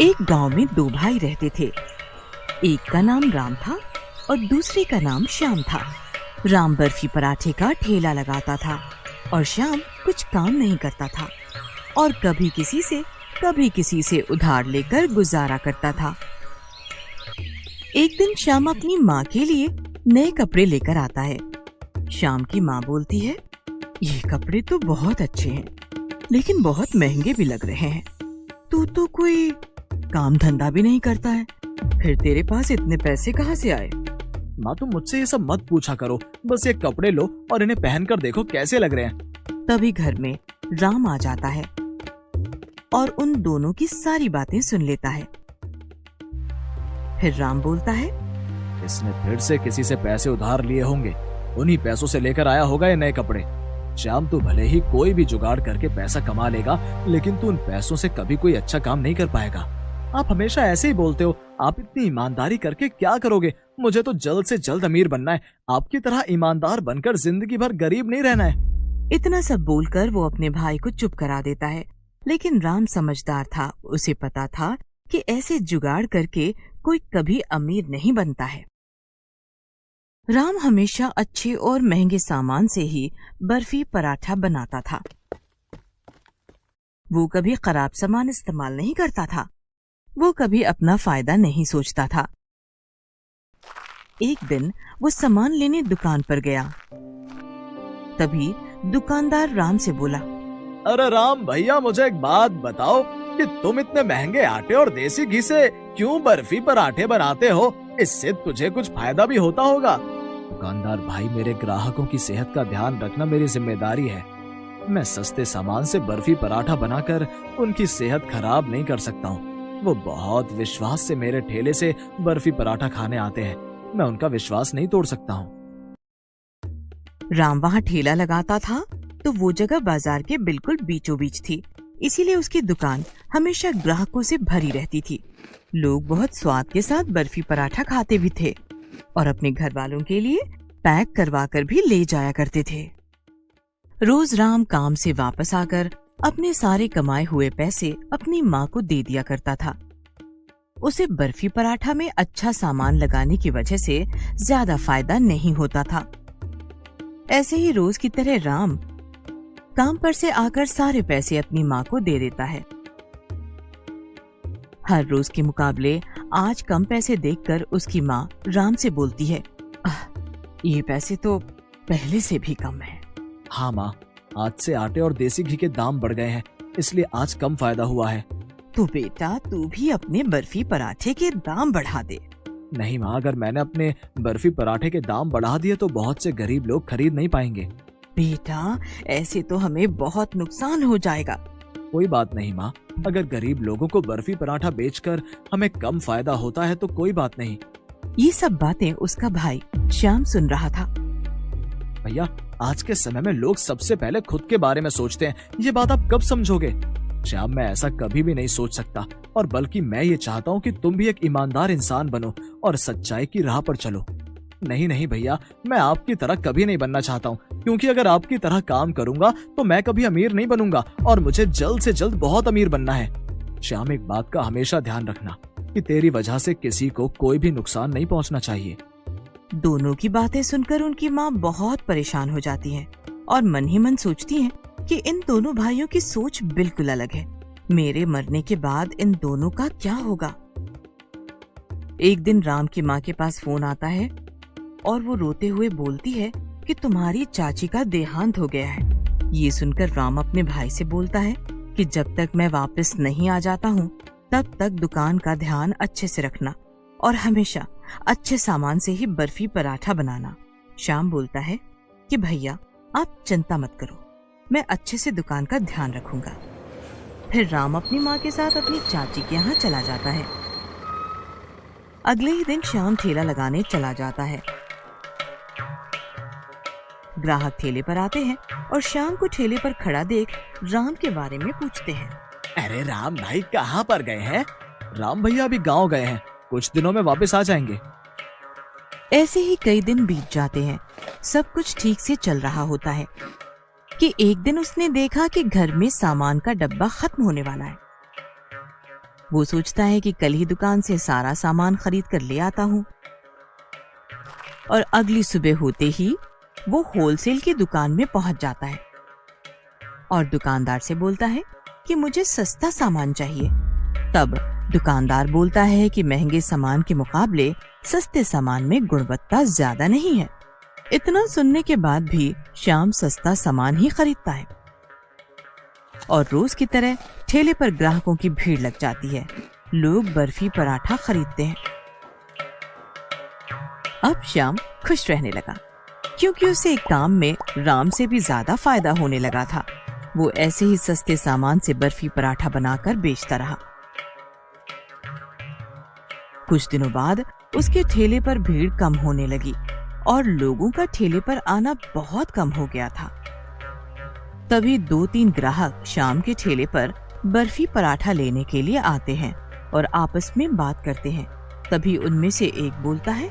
एक गांव में दो भाई रहते थे। एक का नाम राम था और दूसरे का नाम श्याम था। राम बर्फी पराठे का ठेला लगाता था और श्याम कुछ काम नहीं करता था और कभी किसी से उधार लेकर गुजारा करता था। एक दिन श्याम अपनी माँ के लिए नए कपड़े लेकर आता है। श्याम की माँ बोलती है, ये कपड़े तो बहुत अच्छे हैं, लेकिन बहुत महंगे भी लग रहे हैं। तू तो कोई काम धंधा भी नहीं करता है, फिर तेरे पास इतने पैसे कहाँ से आए? माँ, तुम मुझसे ये सब मत पूछा करो, बस ये कपड़े लो और इन्हें पहनकर देखो कैसे लग रहे हैं। तभी घर में राम आ जाता है और उन दोनों की सारी बातें सुन लेता है। फिर राम बोलता है, इसने फिर से किसी से पैसे उधार लिए होंगे, उन्हीं पैसों से लेकर आया होगा ये नए कपड़े। श्याम, तू भले ही कोई भी जुगाड़ करके पैसा कमा लेगा, लेकिन तू उन पैसों से कभी कोई अच्छा काम नहीं कर पाएगा। आप हमेशा ऐसे ही बोलते हो, आप इतनी ईमानदारी करके क्या करोगे? मुझे तो जल्द से जल्द अमीर बनना है, आपकी तरह ईमानदार बनकर जिंदगी भर गरीब नहीं रहना है। इतना सब बोलकर वो अपने भाई को चुप करा देता है, लेकिन राम समझदार था। उसे पता था कि ऐसे जुगाड़ करके कोई कभी अमीर नहीं बनता है। राम हमेशा अच्छे और महंगे सामान से ही बर्फी पराठा बनाता था। वो कभी खराब सामान इस्तेमाल नहीं करता था। वो कभी अपना फायदा नहीं सोचता था। एक दिन वो सामान लेने दुकान पर गया। तभी दुकानदार राम से बोला, अरे राम भैया, मुझे एक बात बताओ कि तुम इतने महंगे आटे और देसी घी से क्यों बर्फी पराठे बनाते हो? इससे तुझे कुछ फायदा भी होता होगा। दुकानदार भाई, मेरे ग्राहकों की सेहत का ध्यान रखना मेरी जिम्मेदारी है। मैं सस्ते सामान से बर्फी पराठा बनाकर उनकी सेहत खराब नहीं कर सकता हूँ। वो बहुत विश्वास से मेरे ठेले से बर्फी पराठा खाने आते हैं, मैं उनका विश्वास नहीं तोड़ सकता हूँ। राम वहाँ ठेला लगाता था तो वो जगह बाजार के बिल्कुल बीचों बीच थी, इसीलिए उसकी दुकान हमेशा ग्राहकों से भरी रहती थी। लोग बहुत स्वाद के साथ बर्फी पराठा खाते भी थे और अपने घर वालों के लिए पैक करवा कर भी ले जाया करते थे। रोज राम काम से वापस आकर अपने सारे कमाए हुए पैसे अपनी माँ को दे दिया करता था। उसे बर्फी पराठा में अच्छा सामान लगाने की वजह से ज्यादा फायदा नहीं होता था। ऐसे ही रोज की तरह राम काम पर से आकर सारे पैसे अपनी माँ को दे देता है। हर रोज के मुकाबले आज कम पैसे देखकर उसकी माँ राम से बोलती है, ये पैसे तो पहले से भी कम है। हाँ माँ, आज से आटे और देसी घी के दाम बढ़ गए हैं, इसलिए आज कम फायदा हुआ है। तो बेटा, तू भी अपने बर्फी पराठे के दाम बढ़ा दे। नहीं माँ, अगर मैंने अपने बर्फी पराठे के दाम बढ़ा दिए तो बहुत से गरीब लोग खरीद नहीं पाएंगे। बेटा, ऐसे तो हमें बहुत नुकसान हो जाएगा। कोई बात नहीं माँ, अगर गरीब लोगों को बर्फी पराठा बेचकर हमें कम फायदा होता है तो कोई बात नहीं। ये सब बातें उसका भाई श्याम सुन रहा था। भैया, आज के समय में लोग सबसे पहले खुद के बारे में सोचते हैं, ये बात आप कब समझोगे? श्याम, मैं ऐसा कभी भी नहीं सोच सकता, और बल्कि मैं ये चाहता हूँ कि तुम भी एक ईमानदार इंसान बनो और सच्चाई की राह पर चलो। नहीं नहीं भैया, मैं आपकी तरह कभी नहीं बनना चाहता हूँ, क्योंकि अगर आपकी तरह काम करूंगा तो मैं कभी अमीर नहीं बनूंगा और मुझे जल्द से जल्द बहुत अमीर बनना है। श्याम, एक बात का हमेशा ध्यान रखना कि तेरी वजह से किसी को कोई भी नुकसान नहीं पहुंचना चाहिए। दोनों की बातें सुनकर उनकी माँ बहुत परेशान हो जाती है और मन ही मन सोचती है कि इन दोनों भाइयों की सोच बिल्कुल अलग है। मेरे मरने के बाद इन दोनों का क्या होगा? एक दिन राम की माँ के पास फोन आता है और वो रोते हुए बोलती है कि तुम्हारी चाची का देहांत हो गया है। ये सुनकर राम अपने भाई से बोलता है कि जब तक मैं वापस नहीं आ जाता हूँ तब तक दुकान का ध्यान अच्छे से रखना और हमेशा अच्छे सामान से ही बर्फी पराठा बनाना। श्याम बोलता है कि भैया, आप चिंता मत करो, मैं अच्छे से दुकान का ध्यान रखूंगा। फिर राम अपनी माँ के साथ अपनी चाची के यहाँ चला जाता है। अगले ही दिन श्याम ठेला लगाने चला जाता है। ग्राहक ठेले पर आते हैं और श्याम को ठेले पर खड़ा देख राम के बारे में पूछते हैं। अरे राम भाई, कहाँ पर गए हैं? राम भैया अभी गांव गए हैं, कुछ दिनों में वापस आ जाएंगे। ऐसे ही कई दिन बीत जाते हैं। सब कुछ ठीक से चल रहा होता है कि एक दिन उसने देखा कि घर में सामान का डब्बा खत्म होने वाला है। वो सोचता है कि कल ही दुकान से सारा सामान खरीद कर ले आता हूँ। और अगली सुबह होते ही वो होलसेल की दुकान में पहुंच जाता है और दुकानदार से बोलता है कि मुझे सस्ता सामान चाहिए। तब दुकानदार बोलता है कि महंगे सामान के मुकाबले सस्ते सामान में गुणवत्ता ज्यादा नहीं है। इतना सुनने के बाद भी श्याम सस्ता सामान ही खरीदता है और रोज की तरह ठेले पर ग्राहकों की भीड़ लग जाती है। लोग बर्फी पराठा खरीदते हैं। अब श्याम खुश रहने लगा क्योंकि उसे काम में राम से भी ज्यादा फायदा होने लगा था। वो ऐसे ही सस्ते सामान से बर्फी पराठा बनाकर बेचता रहा। कुछ दिनों बाद उसके ठेले पर भीड़ कम होने लगी और लोगों का ठेले पर आना बहुत कम हो गया था। तभी 2-3 ग्राहक श्याम के ठेले पर बर्फी पराठा लेने के लिए आते हैं और आपस में बात करते हैं। तभी उनमें से एक बोलता है,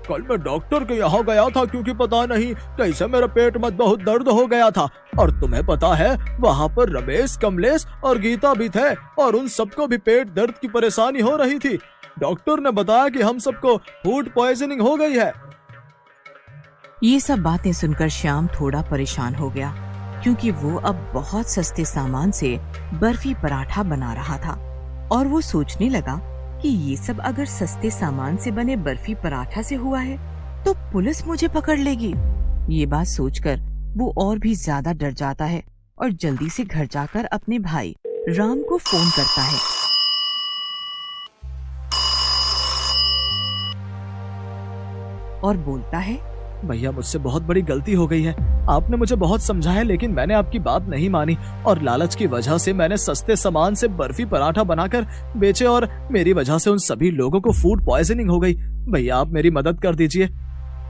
कल मैं डॉक्टर के यहाँ गया था क्योंकि पता नहीं कैसे मेरा पेट में बहुत दर्द हो गया था, और तुम्हें पता है वहाँ पर रमेश, कमलेश और गीता भी थे और उन सबको भी पेट दर्द की परेशानी हो रही थी। डॉक्टर ने बताया कि हम सबको फूड पॉइजनिंग हो गई है। ये सब बातें सुनकर श्याम थोड़ा परेशान हो गया क्योंकि वो अब बहुत सस्ते सामान से बर्फी पराठा बना रहा था और वो सोचने लगा कि ये सब अगर सस्ते सामान से बने बर्फी पराठा से हुआ है तो पुलिस मुझे पकड़ लेगी। ये बात सोचकर वो और भी ज्यादा डर जाता है और जल्दी से घर जाकर अपने भाई राम को फोन करता है। और बोलता है, भैया मुझसे बहुत बड़ी गलती हो गई है। आपने मुझे बहुत समझाया लेकिन मैंने आपकी बात नहीं मानी और लालच की वजह से मैंने सस्ते सामान से बर्फी पराठा बनाकर बेचे और मेरी वजह से उन सभी लोगों को फूड पॉइजनिंग हो गई। भैया आप मेरी मदद कर दीजिए।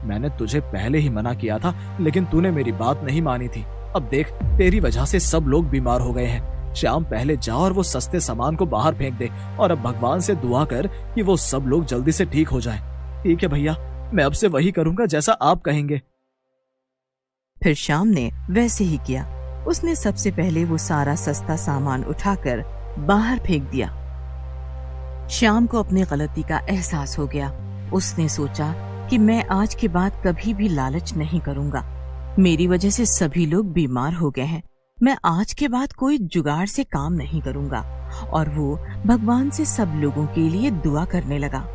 मैंने तुझे पहले ही मना किया था लेकिन तूने मेरी बात नहीं मानी थी। अब देख तेरी वजह से सब लोग बीमार हो गए हैं। श्याम पहले जा और वो सस्ते सामान को बाहर फेंक दे और अब भगवान से दुआ कर कि वो सब लोग जल्दी से ठीक हो जाएं। ठीक है भैया, मैं अब से वही करूंगा जैसा आप कहेंगे। फिर श्याम ने वैसे ही किया। उसने सबसे पहले वो सारा सस्ता सामान उठाकर बाहर फेंक दिया। श्याम को अपनी गलती का एहसास हो गया। उसने सोचा कि मैं आज के बाद कभी भी लालच नहीं करूंगा। मेरी वजह से सभी लोग बीमार हो गए हैं। मैं आज के बाद कोई जुगाड़ से काम नहीं करूंगा। और वो भगवान से सब लोगों के लिए दुआ करने लगा।